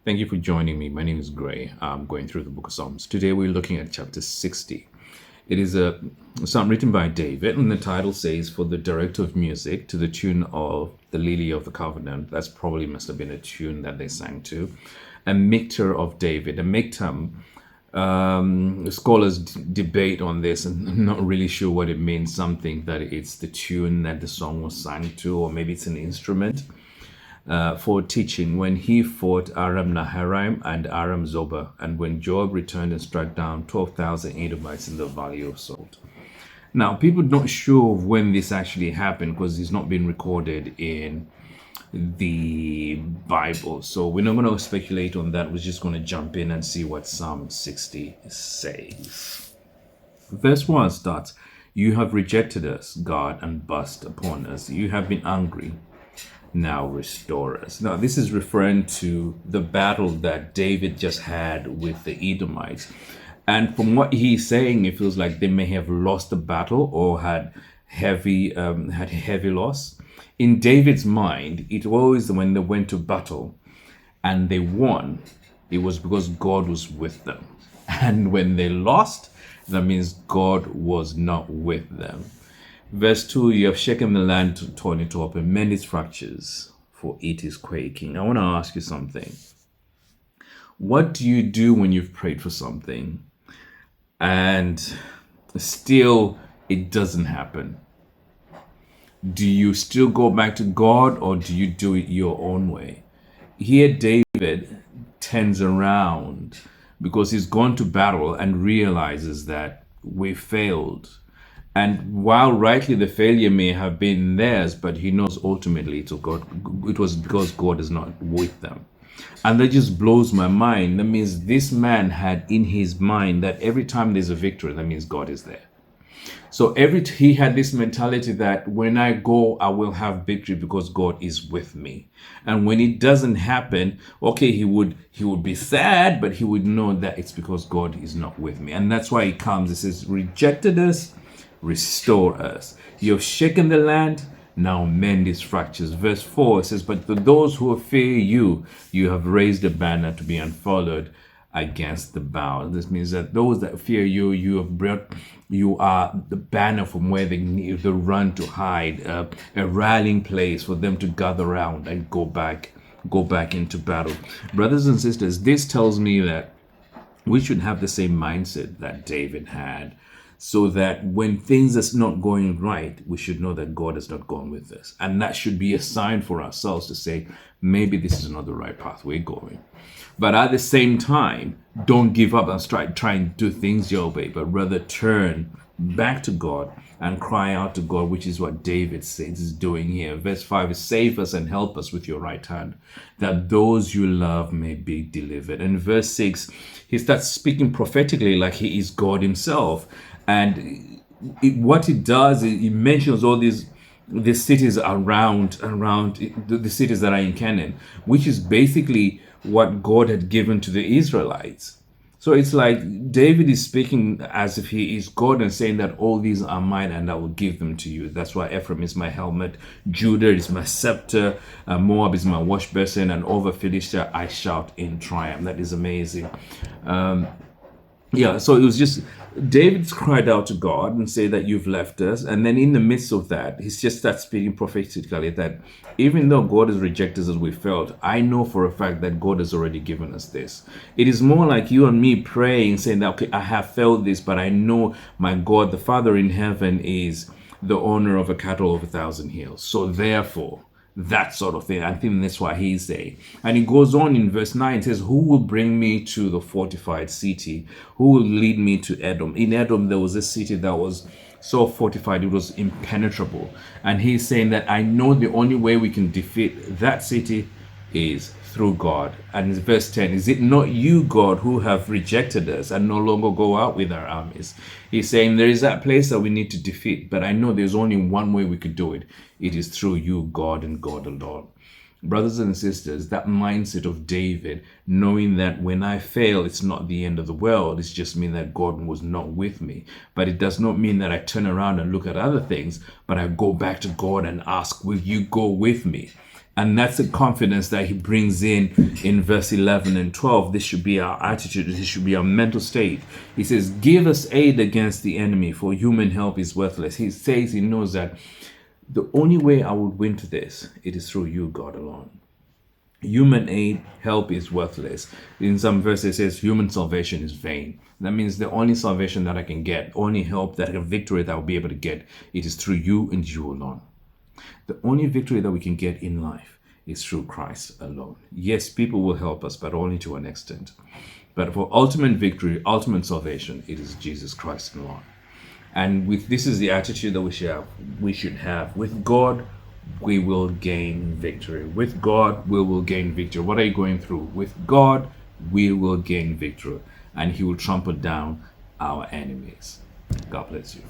Thank you for joining me. My name is Gray. I'm going through the book of Psalms. Today we're looking at chapter 60. It is a psalm written by David, and the title says, For the director of music to the tune of the Lily of the Covenant. That's probably must have been a tune that they sang to. A Miktar of David. A Miktam, scholars debate on this, and I'm not really sure what it means. Something that it's the tune that the song was sung to, or maybe it's an instrument for teaching when he fought Aram Naharaim and Aram Zobah, and when Joab returned and struck down 12,000 Edomites in the valley of Salt. Now, people are not sure of when this actually happened because it's not been recorded in the Bible. So we're not going to speculate on that. We're just going to jump in and see what Psalm 60 says. Verse 1 starts, You have rejected us, God, and burst upon us. You have been angry. Now restore us. Now, this is referring to the battle that David just had with the Edomites. And from what he's saying, it feels like they may have lost the battle or had heavy loss. In David's mind, it was when they went to battle and they won, it was because God was with them. And when they lost, that means God was not with them. Verse 2, you have shaken the land to turn it up and mend its fractures, for it is quaking. I want to ask you something. What do you do when you've prayed for something and still it doesn't happen? Do you still go back to God, or do you do it your own way? Here David turns around because he's gone to battle and realizes that we failed. And while rightly the failure may have been theirs, but he knows ultimately it was because God is not with them. And that just blows my mind. That means this man had in his mind that every time there's a victory, that means God is there. So he had this mentality that when I go, I will have victory because God is with me. And when it doesn't happen, okay, he would be sad, but he would know that it's because God is not with me. And that's why he comes. He says, rejected us, restore us. You have shaken the land, now mend its fractures. Verse 4 says, But to those who fear you, you have raised a banner to be unfollowed against the bow. This means that those that fear you, you are the banner from where they need to run to hide, a rallying place for them to gather around and go back into battle. Brothers and sisters, this tells me that we should have the same mindset that David had, so that when things are not going right, we should know that God has not gone with us. And that should be a sign for ourselves to say, maybe this is not the right path we're going. But at the same time, don't give up and try and do things your way, but rather turn back to God and cry out to God, which is what David says is doing here. Verse 5 is, Save us and help us with your right hand, that those you love may be delivered. And verse 6, he starts speaking prophetically like he is God himself. And what it does, it mentions all these cities around the cities that are in Canaan, which is basically what God had given to the Israelites. So it's like David is speaking as if he is God and saying that all these are mine and I will give them to you. That's why Ephraim is my helmet, Judah is my scepter, Moab is my wash basin, and over Philistia I shout in triumph. That is amazing. So it was just David's cried out to God and say that you've left us. And then in the midst of that, he's just starts speaking prophetically that even though God has rejected us as we felt, I know for a fact that God has already given us this. It is more like you and me praying, saying that, okay, I have felt this, but I know my God, the Father in heaven, is the owner of a cattle of 1,000 hills. So therefore, that sort of thing. I think that's what he's saying. And it goes on in verse 9, it says, Who will bring me to the fortified city? Who will lead me to Edom? In Edom, there was a city that was so fortified, it was impenetrable. And he's saying that I know the only way we can defeat that city is through God. And in verse 10, is it not you, God, who have rejected us and no longer go out with our armies? He's saying there is that place that we need to defeat, but I know there's only one way we could do it. It is through you, God, and God alone. Brothers and sisters, that mindset of David, knowing that when I fail, it's not the end of the world. It's just mean that God was not with me. But it does not mean that I turn around and look at other things, but I go back to God and ask, will you go with me? And that's the confidence that he brings in verse 11 and 12. This should be our attitude. This should be our mental state. He says, give us aid against the enemy, for human help is worthless. He says he knows that the only way I would win to this, it is through you, God alone. Human aid help is worthless. In some verses, it says human salvation is vain. That means the only salvation that I can get, only help, that a victory that I'll be able to get, it is through you and you alone. The only victory that we can get in life is through Christ alone. Yes, people will help us, but only to an extent. But for ultimate victory, ultimate salvation, it is Jesus Christ alone. And this is the attitude that we should have. With God, we will gain victory. With God, we will gain victory. What are you going through? With God, we will gain victory. And he will trample down our enemies. God bless you.